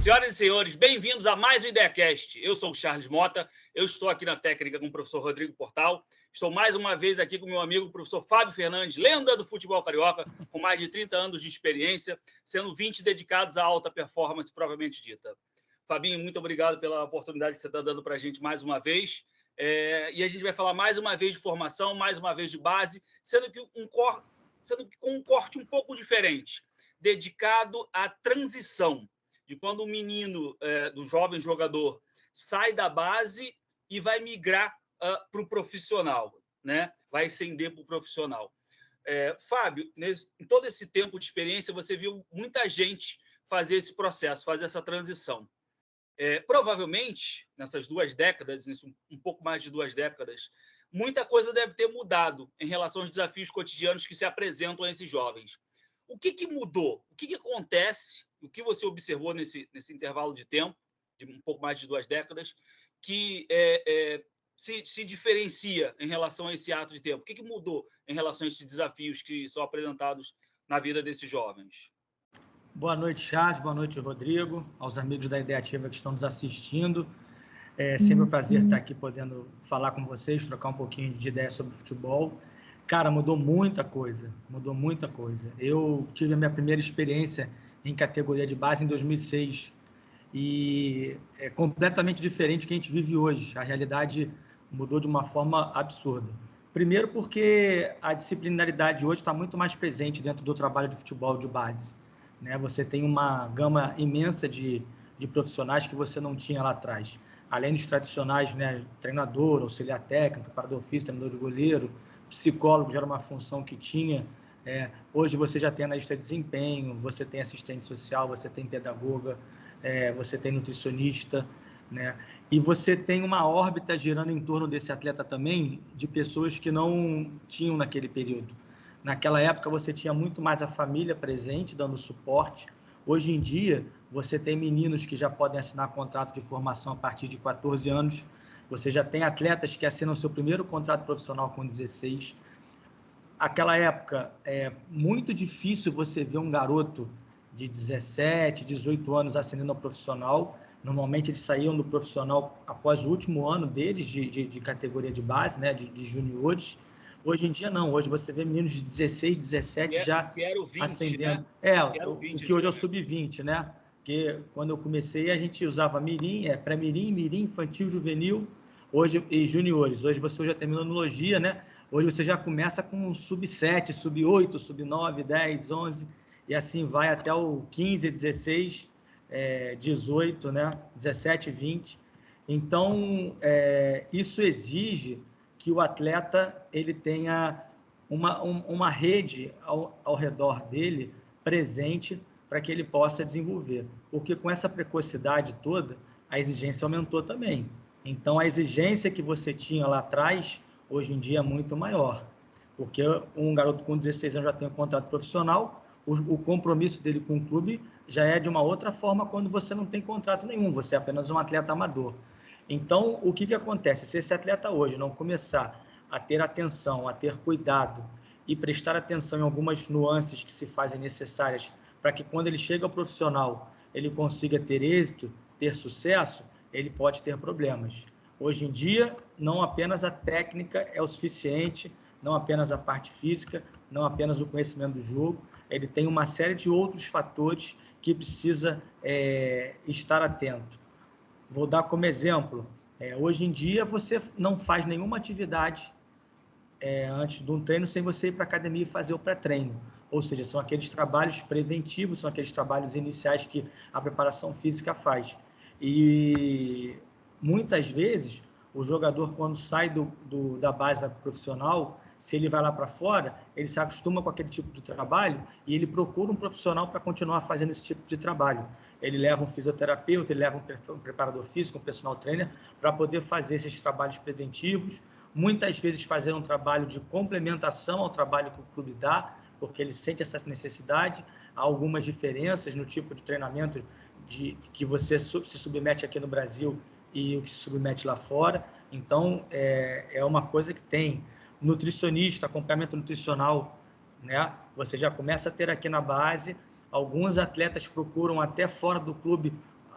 Senhoras e senhores, bem-vindos a mais um IdeaCast. Eu sou o Charles Mota, eu estou aqui na técnica com o professor Rodrigo Portal. Estou mais uma vez aqui com meu amigo, o professor Fábio Fernandes, lenda do futebol carioca, com mais de 30 anos de experiência, sendo 20 dedicados à alta performance propriamente dita. Fabinho, muito obrigado pela oportunidade que você está dando para a gente mais uma vez. E a gente vai falar mais uma vez de formação, mais uma vez de base, sendo que com um corte um pouco diferente, dedicado à transição de quando o menino, do jovem jogador, sai da base e vai migrar para o profissional, né? Vai ascender para o profissional. Fábio, em todo esse tempo de experiência, você viu muita gente fazer esse processo, fazer essa transição. Provavelmente, nessas 2 décadas, um pouco mais de 2 décadas, muita coisa deve ter mudado em relação aos desafios cotidianos que se apresentam a esses jovens. O que mudou? O que acontece? O que você observou nesse intervalo de tempo, de um pouco mais de 2 décadas, que se diferencia em relação a esse ato de tempo? O que mudou em relação a esses desafios que são apresentados na vida desses jovens? Boa noite, Charles. Boa noite, Rodrigo. Aos amigos da Ideativa que estão nos assistindo. É sempre um prazer estar aqui podendo falar com vocês, trocar um pouquinho de ideia sobre futebol. Cara, mudou muita coisa. Eu tive a minha primeira experiência em categoria de base em 2006 e é completamente diferente do que a gente vive hoje. A realidade mudou de uma forma absurda. Primeiro porque a disciplinaridade hoje está muito mais presente dentro do trabalho de futebol de base, né? Você tem uma gama imensa de profissionais que você não tinha lá atrás. Além dos tradicionais, né, treinador, auxiliar técnico, preparador físico, treinador de goleiro, psicólogo já era uma função que tinha. Hoje você já tem analista de desempenho, você tem assistente social, você tem pedagoga, você tem nutricionista, né? E você tem uma órbita girando em torno desse atleta também de pessoas que não tinham naquele período. Naquela época você tinha muito mais a família presente, dando suporte. Hoje em dia, você tem meninos que já podem assinar contrato de formação a partir de 14 anos. Você já tem atletas que assinam seu primeiro contrato profissional com 16. Aquela época, é muito difícil você ver um garoto de 17, 18 anos ascendendo ao profissional. Normalmente, eles saíam do profissional após o último ano deles de categoria de base, né, de juniores. Hoje em dia, não. Hoje você vê meninos de 16, 17 já Que era o 20, ascendendo. né? O que hoje é o sub-20, né? Porque quando eu comecei, a gente usava mirim, pré-mirim, mirim, infantil, juvenil, hoje, e juniores. Hoje você já terminou analogia, né? Hoje você já começa com sub-7, sub-8, sub-9, 10, 11, e assim vai até o 15, 16, 18, né? 17, 20. Então, isso exige que o atleta ele tenha uma rede ao redor dele presente para que ele possa desenvolver. Porque com essa precocidade toda, a exigência aumentou também. Então, a exigência que você tinha lá atrás, hoje em dia é muito maior. Porque um garoto com 16 anos já tem um contrato profissional, o compromisso dele com o clube já é de uma outra forma quando você não tem contrato nenhum, você é apenas um atleta amador. Então, o que acontece? Se esse atleta hoje não começar a ter atenção, a ter cuidado e prestar atenção em algumas nuances que se fazem necessárias para que quando ele chega ao profissional, ele consiga ter êxito, ter sucesso, ele pode ter problemas. Hoje em dia, não apenas a técnica é o suficiente, não apenas a parte física, não apenas o conhecimento do jogo, ele tem uma série de outros fatores que precisa estar atento. Vou dar como exemplo, hoje em dia você não faz nenhuma atividade antes de um treino sem você ir para a academia e fazer o pré-treino. Ou seja, são aqueles trabalhos preventivos, são aqueles trabalhos iniciais que a preparação física faz. E muitas vezes o jogador, quando sai da base da profissional, se ele vai lá para fora, ele se acostuma com aquele tipo de trabalho e ele procura um profissional para continuar fazendo esse tipo de trabalho. Ele leva um fisioterapeuta, ele leva um preparador físico, um personal trainer, para poder fazer esses trabalhos preventivos, muitas vezes fazer um trabalho de complementação ao trabalho que o clube dá, porque ele sente essa necessidade. Há algumas diferenças no tipo de treinamento que você se submete aqui no Brasil e o que se submete lá fora. Então, é uma coisa que tem nutricionista, acompanhamento nutricional, né? Você já começa a ter aqui na base. Alguns atletas procuram até fora do clube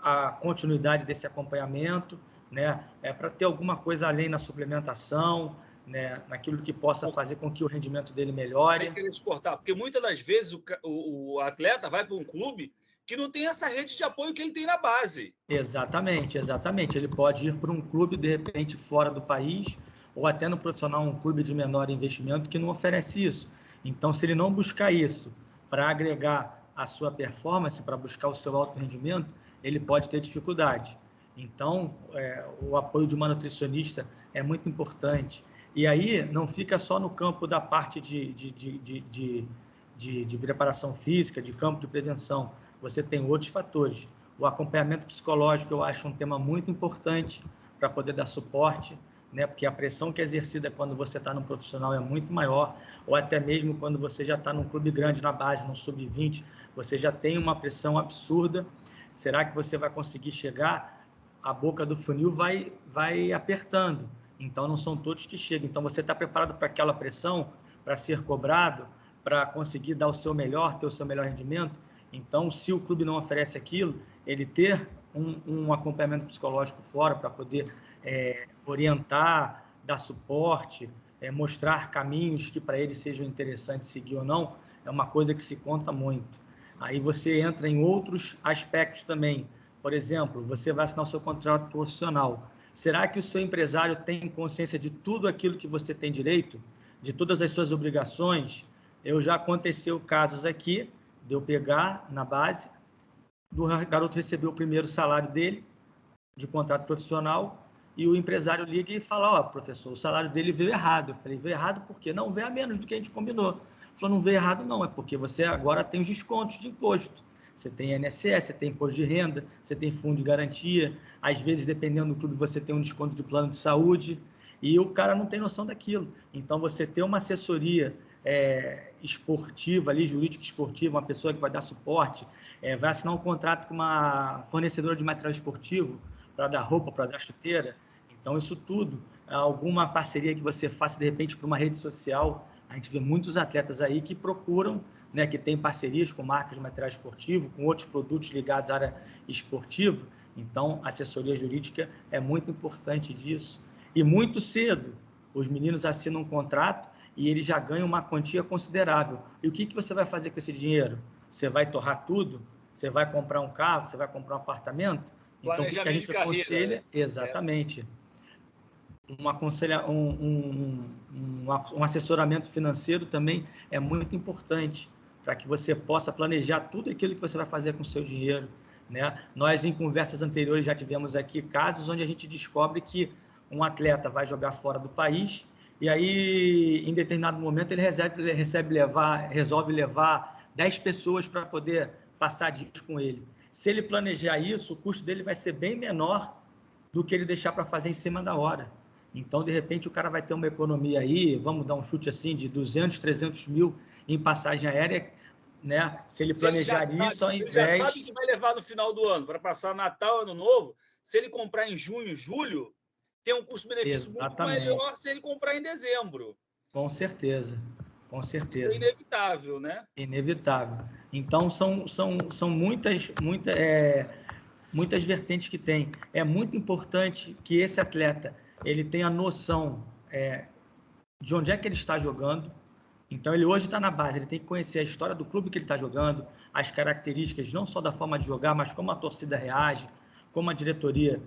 a continuidade desse acompanhamento, né? Para ter alguma coisa além na suplementação, né? Naquilo que possa fazer com que o rendimento dele melhore. Sem querer te cortar, porque muitas das vezes o atleta vai para um clube que não tem essa rede de apoio que ele tem na base. Exatamente, exatamente. Ele pode ir para um clube, de repente, fora do país, ou até no profissional, um clube de menor investimento que não oferece isso. Então, se ele não buscar isso para agregar a sua performance, para buscar o seu alto rendimento, ele pode ter dificuldade. Então, o apoio de uma nutricionista é muito importante. E aí, não fica só no campo da parte de preparação física, de campo de prevenção. Você tem outros fatores. O acompanhamento psicológico eu acho um tema muito importante para poder dar suporte, né? Porque a pressão que é exercida quando você está num profissional é muito maior, ou até mesmo quando você já está num clube grande na base, no sub-20, você já tem uma pressão absurda. Será que você vai conseguir chegar? A boca do funil vai apertando, então não são todos que chegam. Então você está preparado para aquela pressão, para ser cobrado, para conseguir dar o seu melhor, ter o seu melhor rendimento? Então, se o clube não oferece aquilo, ele ter um acompanhamento psicológico fora para poder orientar, dar suporte, mostrar caminhos que para ele sejam interessantes seguir ou não, é uma coisa que se conta muito. Aí você entra em outros aspectos também. Por exemplo, você vai assinar o seu contrato profissional. Será que o seu empresário tem consciência de tudo aquilo que você tem direito? De todas as suas obrigações? Já aconteceu casos aqui de eu pegar na base, do garoto receber o primeiro salário dele, de contrato profissional, e o empresário liga e fala, ó, professor, o salário dele veio errado. Eu falei, veio errado por quê? Não, veio a menos do que a gente combinou. Ele falou, não veio errado não, é porque você agora tem os descontos de imposto. Você tem INSS, você tem imposto de renda, você tem fundo de garantia, às vezes, dependendo do clube, você tem um desconto de plano de saúde, e o cara não tem noção daquilo. Então, você ter uma assessoria esportiva ali, jurídica esportiva, uma pessoa que vai dar suporte, vai assinar um contrato com uma fornecedora de material esportivo para dar roupa, para dar chuteira. Então, isso tudo, alguma parceria que você faça, de repente, para uma rede social. A gente vê muitos atletas aí que procuram, né, que tem parcerias com marcas de material esportivo, com outros produtos ligados à área esportiva. Então, assessoria jurídica é muito importante disso. E muito cedo, os meninos assinam um contrato e eles já ganham uma quantia considerável. E o que você vai fazer com esse dinheiro? Você vai torrar tudo? Você vai comprar um carro? Você vai comprar um apartamento? Então, o que a gente aconselha? Exatamente. Um assessoramento financeiro também é muito importante para que você possa planejar tudo aquilo que você vai fazer com o seu dinheiro, né? Nós, em conversas anteriores, já tivemos aqui casos onde a gente descobre que um atleta vai jogar fora do país e aí, em determinado momento, ele resolve levar 10 pessoas para poder passar dias com ele. Se ele planejar isso, o custo dele vai ser bem menor do que ele deixar para fazer em cima da hora. Então, de repente, o cara vai ter uma economia aí, vamos dar um chute assim, de 200, 300 mil em passagem aérea, né? Se ele planejar isso, ao invés... Ele já sabe que vai levar no final do ano, para passar Natal, Ano Novo, se ele comprar em junho, julho, tem um custo-benefício muito melhor se ele comprar em dezembro. Com certeza, com certeza. Isso é inevitável, né? Inevitável. Então, são muitas vertentes que tem. É muito importante que esse atleta ele tenha noção de onde é que ele está jogando. Então, ele hoje está na base, ele tem que conhecer a história do clube que ele está jogando, as características não só da forma de jogar, mas como a torcida reage, como a diretoria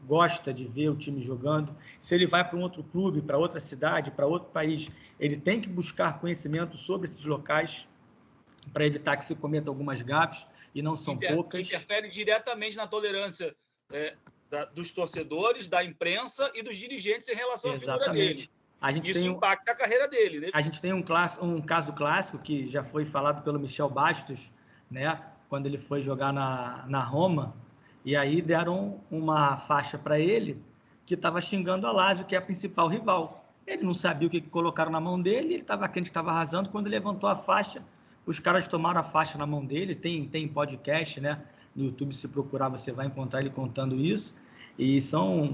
gosta de ver o time jogando. Se ele vai para um outro clube, para outra cidade, para outro país, ele tem que buscar conhecimento sobre esses locais para evitar que se cometa algumas gafes, e não são poucas. Interfere diretamente na tolerância dos torcedores, da imprensa e dos dirigentes em relação à figura dele. Isso impacta a carreira dele, né? A gente tem um caso clássico que já foi falado pelo Michel Bastos, né? Quando ele foi jogar na Roma, e aí deram uma faixa para ele que estava xingando a Lazio, que é a principal rival. Ele não sabia o que colocaram na mão dele, ele estava crente que estava arrasando. Quando ele levantou a faixa, os caras tomaram a faixa na mão dele. Tem podcast, né? No YouTube, se procurar, você vai encontrar ele contando isso. E são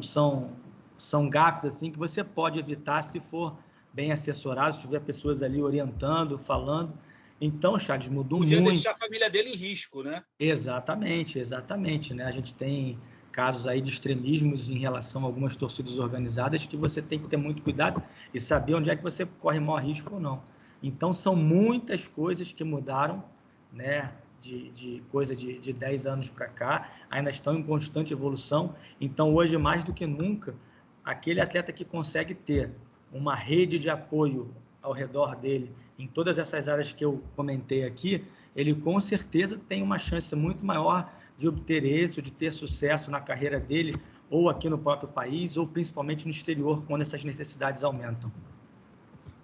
gafes assim que você pode evitar se for bem assessorado, se tiver pessoas ali orientando, falando. Então, Charles, mudou Podia muito. deixar a família dele em risco, né? Exatamente, exatamente, né? A gente tem casos aí de extremismos em relação a algumas torcidas organizadas que você tem que ter muito cuidado e saber onde é que você corre maior risco ou não. Então, são muitas coisas que mudaram, né? De coisa de 10 anos para cá, ainda estão em constante evolução. Então, hoje, mais do que nunca, aquele atleta que consegue ter uma rede de apoio ao redor dele em todas essas áreas que eu comentei aqui, ele com certeza tem uma chance muito maior de obter êxito, de ter sucesso na carreira dele, ou aqui no próprio país, ou principalmente no exterior, quando essas necessidades aumentam.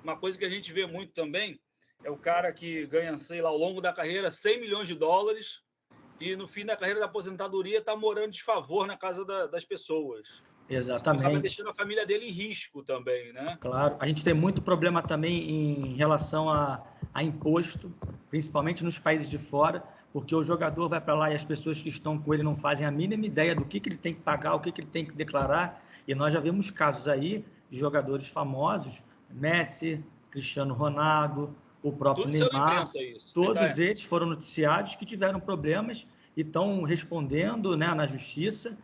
Uma coisa que a gente vê muito também é o cara que ganha, sei lá, ao longo da carreira, 100 milhões de dólares e no fim da carreira da aposentadoria está morando de favor na casa das pessoas. Isso acaba Exatamente. deixando a família dele em risco também, né? Claro. A gente tem muito problema também em relação a imposto, principalmente nos países de fora, porque o jogador vai para lá e as pessoas que estão com ele não fazem a mínima ideia do que ele tem que pagar, o que ele tem que declarar. E nós já vimos casos aí de jogadores famosos, Messi, Cristiano Ronaldo, o próprio Tudo saiu na Neymar, imprensa isso. todos eles foram noticiados que tiveram problemas e estão respondendo, né, na justiça,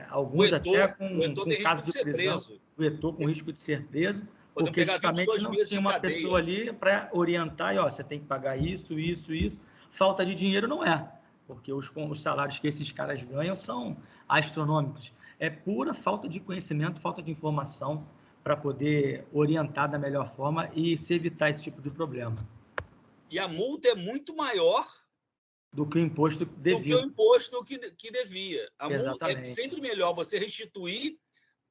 alguns até O Eto'o com tem risco caso de de ser prisão, preso. o Eto'o com risco de ser preso, Podem porque pegar justamente 22 não meses tinha de uma pessoa cadeia. ali para orientar e, ó, você tem que pagar isso, isso, isso. Falta de dinheiro não é, porque os salários que esses caras ganham são astronômicos. É pura falta de conhecimento, falta de informação para poder orientar da melhor forma e se evitar esse tipo de problema. E a multa é muito maior Do que o imposto do que o devido. imposto que devia. A multa, é Exatamente. sempre melhor você restituir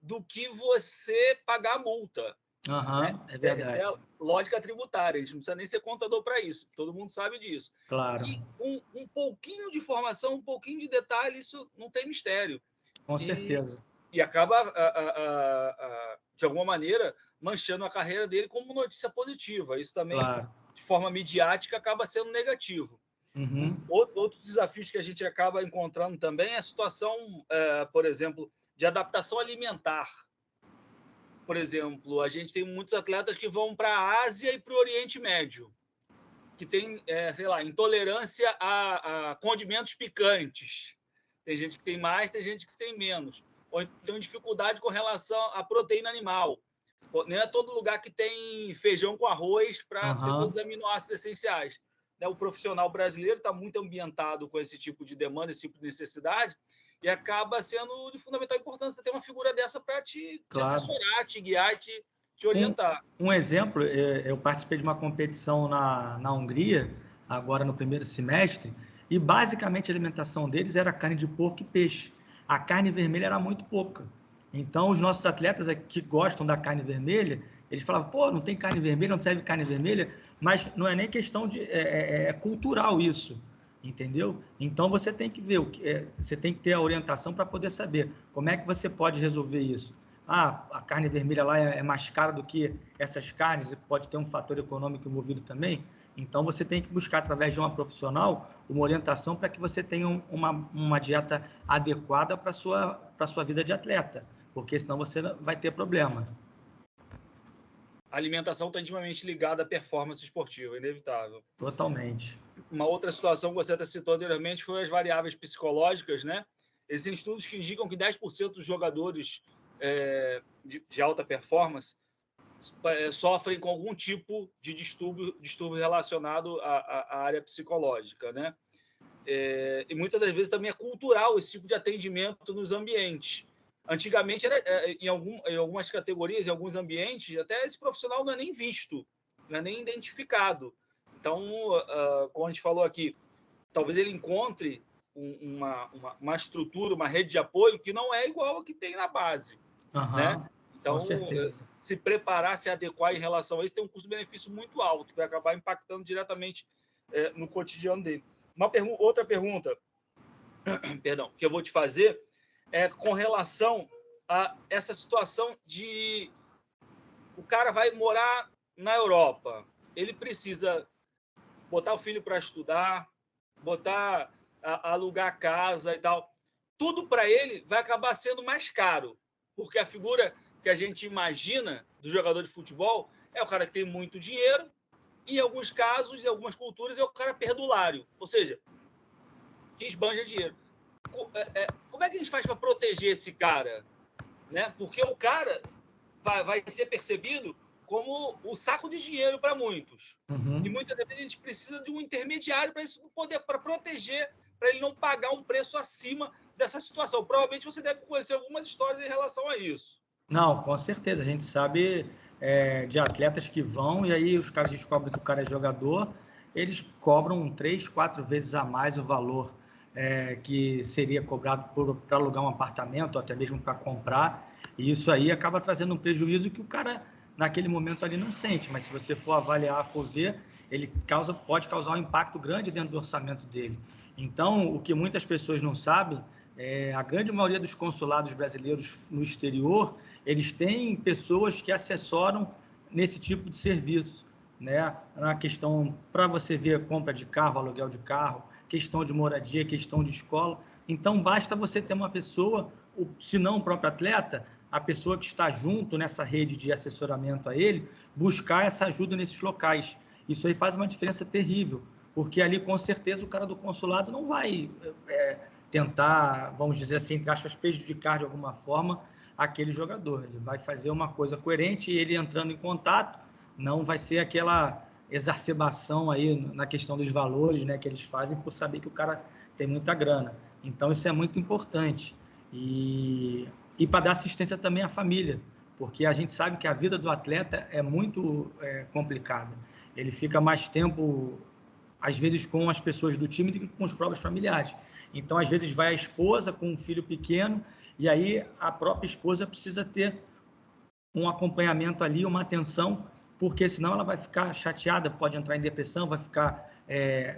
do que você pagar a multa. Né? Uhum, é Essa é a verdade. lógica tributária, a gente não precisa nem ser contador para isso, todo mundo sabe disso. Claro, E um pouquinho de informação, um pouquinho de detalhe, isso não tem mistério. com E, certeza. e acaba, de alguma maneira, manchando a carreira dele como notícia positiva. Isso também, Claro. de forma midiática, acaba sendo negativo. Uhum. Outros desafios que a gente acaba encontrando também é a situação, por exemplo, de adaptação alimentar. Por exemplo, a gente tem muitos atletas que vão para a Ásia e para o Oriente Médio, que tem, sei lá, intolerância a condimentos picantes. Tem gente que tem mais, tem gente que tem menos. Ou então dificuldade com relação à proteína animal. Não é todo lugar que tem feijão com arroz para ter Uhum. todos os aminoácidos essenciais. O profissional brasileiro está muito ambientado com esse tipo de demanda, esse tipo de necessidade, e acaba sendo de fundamental importância ter uma figura dessa para te Claro. assessorar, te guiar, te Um, orientar. um exemplo, eu participei de uma competição na Hungria, agora no primeiro semestre, e basicamente a alimentação deles era carne de porco e peixe. A carne vermelha era muito pouca. Então, os nossos atletas que gostam da carne vermelha, eles falavam, pô, não tem carne vermelha, não serve carne vermelha, mas não é nem questão de... É cultural isso, entendeu? Então, você tem que ver, você tem que ter a orientação para poder saber como é que você pode resolver isso. A carne vermelha lá é mais cara do que essas carnes, pode ter um fator econômico envolvido também. Então, você tem que buscar, através de uma profissional, uma orientação para que você tenha uma dieta adequada para a sua vida de atleta, porque senão você vai ter problema. A alimentação está intimamente ligada à performance esportiva, é inevitável. Totalmente. Uma outra situação que você até citou anteriormente foi as variáveis psicológicas, né? Existem estudos que indicam que 10% dos jogadores de alta performance sofrem com algum tipo de distúrbio relacionado à área psicológica, né? E muitas das vezes também é cultural esse tipo de atendimento nos ambientes. Antigamente, em algumas categorias, em alguns ambientes, até esse profissional não é nem visto, não é nem identificado. Então, como a gente falou aqui, talvez ele encontre uma estrutura, uma rede de apoio que não é igual a que tem na base, né? Uhum, com Então, certeza. se preparar, se adequar em relação a isso, tem um custo-benefício muito alto, que vai acabar impactando diretamente no cotidiano dele. Outra pergunta, perdão, que eu vou te fazer é com relação a essa situação de o cara vai morar na Europa, ele precisa botar o filho para estudar, alugar casa e tal. Tudo para ele vai acabar sendo mais caro, porque a figura que a gente imagina do jogador de futebol é o cara que tem muito dinheiro, E em alguns casos, em algumas culturas, é o cara perdulário, ou seja, que esbanja dinheiro. Como é que a gente faz para proteger esse cara? Né? Porque o cara vai ser percebido como o saco de dinheiro para muitos. E muitas vezes a gente precisa de um intermediário para isso poder, para proteger, para ele não pagar um preço acima dessa situação. Provavelmente você deve conhecer algumas histórias em relação a isso. Não, com certeza. A gente sabe de atletas que vão e aí os caras descobrem que o cara é jogador, eles cobram 3, 4 vezes a mais o valor que seria cobrado para alugar um apartamento, ou até mesmo para comprar. E isso aí acaba trazendo um prejuízo que o cara, naquele momento ali, não sente. Mas se você for avaliar, for ver, ele pode causar um impacto grande dentro do orçamento dele. Então, o que muitas pessoas não sabem a grande maioria dos consulados brasileiros no exterior, eles têm pessoas que assessoram nesse tipo de serviço, né? Na questão, para você ver compra de carro, aluguel de carro, questão de moradia, questão de escola. Então, basta você ter uma pessoa, se não o próprio atleta, a pessoa que está junto nessa rede de assessoramento a ele, buscar essa ajuda nesses locais. Isso aí faz uma diferença terrível, porque ali, com certeza, o cara do consulado não vai tentar, vamos dizer assim, entre aspas, prejudicar de alguma forma aquele jogador. Ele vai fazer uma coisa coerente e ele entrando em contato, não vai ser aquela exacerbação aí na questão dos valores, né, que eles fazem por saber que o cara tem muita grana. Então, isso é muito importante. E para dar assistência também à família, porque a gente sabe que a vida do atleta é muito complicada. Ele fica mais tempo, às vezes, com as pessoas do time do que com os próprios familiares. Então, às vezes, vai a esposa com um filho pequeno e aí a própria esposa precisa ter um acompanhamento ali, uma atenção, porque senão ela vai ficar chateada, pode entrar em depressão, vai ficar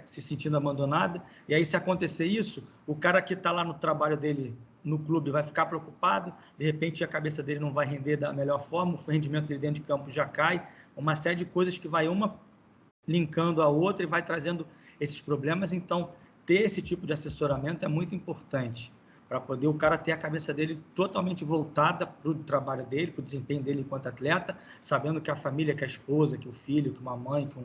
se sentindo abandonada. E aí, se acontecer isso, o cara que está lá no trabalho dele, no clube, vai ficar preocupado, de repente a cabeça dele não vai render da melhor forma, o rendimento dele dentro de campo já cai, uma série de coisas que vai uma linkando a outra e vai trazendo esses problemas. Então, ter esse tipo de assessoramento é muito importante para poder o cara ter a cabeça dele totalmente voltada para o trabalho dele, para o desempenho dele enquanto atleta, sabendo que a família, que a esposa, que o filho, que uma mãe, que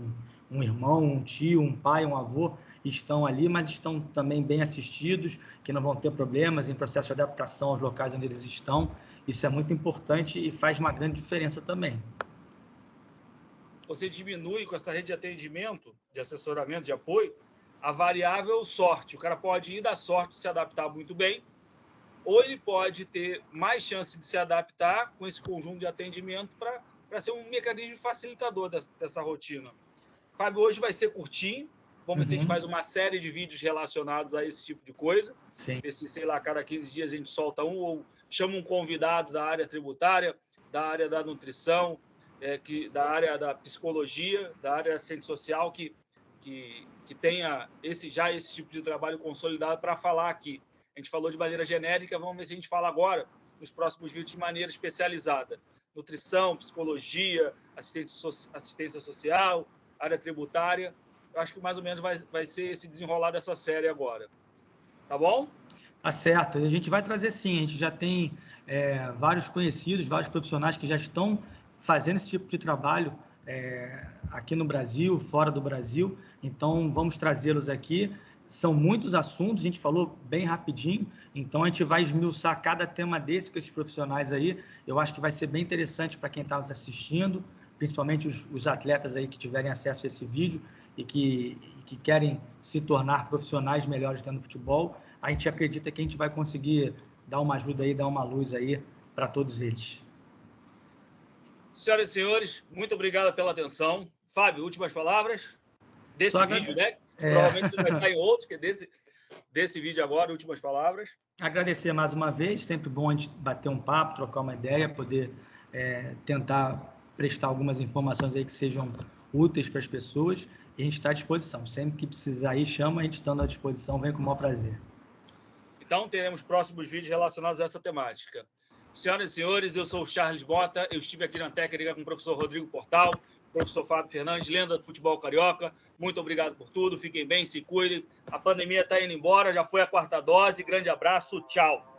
um irmão, um tio, um pai, um avô estão ali, mas estão também bem assistidos, que não vão ter problemas em processo de adaptação aos locais onde eles estão. Isso é muito importante e faz uma grande diferença também. Você diminui com essa rede de atendimento, de assessoramento, de apoio, a variável sorte. O cara pode ir da sorte se adaptar muito bem, ou ele pode ter mais chance de se adaptar com esse conjunto de atendimento para ser um mecanismo facilitador dessa rotina. Fábio, hoje vai ser curtinho. Vamos ver se a gente faz uma série de vídeos relacionados a esse tipo de coisa. Sim. Ver se, sei lá, cada 15 dias a gente solta um ou chama um convidado da área tributária, da área da nutrição, da área da psicologia, da área da assistente social, que tenha esse tipo de trabalho consolidado para falar aqui. A gente falou de maneira genérica, vamos ver se a gente fala agora, nos próximos vídeos, de maneira especializada. Nutrição, psicologia, assistência social, área tributária. Eu acho que mais ou menos vai ser esse desenrolar dessa série agora. Tá bom? Tá certo. A gente vai trazer sim. A gente já tem vários conhecidos, vários profissionais que já estão fazendo esse tipo de trabalho aqui no Brasil, fora do Brasil. Então, vamos trazê-los aqui. São muitos assuntos, a gente falou bem rapidinho, então a gente vai esmiuçar cada tema desse com esses profissionais aí. Eu acho que vai ser bem interessante para quem está nos assistindo, principalmente os atletas aí que tiverem acesso a esse vídeo e que querem se tornar profissionais melhores dentro do futebol. A gente acredita que a gente vai conseguir dar uma ajuda aí, dar uma luz aí para todos eles. Senhoras e senhores, muito obrigado pela atenção. Fábio, últimas palavras desse vídeo, né? Que provavelmente você vai estar em outros, que desse vídeo agora, últimas palavras. Agradecer mais uma vez, sempre bom a gente bater um papo, trocar uma ideia, poder tentar prestar algumas informações aí que sejam úteis para as pessoas, e a gente está à disposição. Sempre que precisar aí, chama, a gente estando à disposição, vem com o maior prazer. Então, teremos próximos vídeos relacionados a essa temática. Senhoras e senhores, eu sou o Charles Mota, eu estive aqui na técnica com o professor Rodrigo Portal, professor Fábio Fernandes, lenda do futebol carioca. Muito obrigado por tudo, fiquem bem, se cuidem. A pandemia está indo embora, já foi a 4ª dose. Grande abraço, tchau.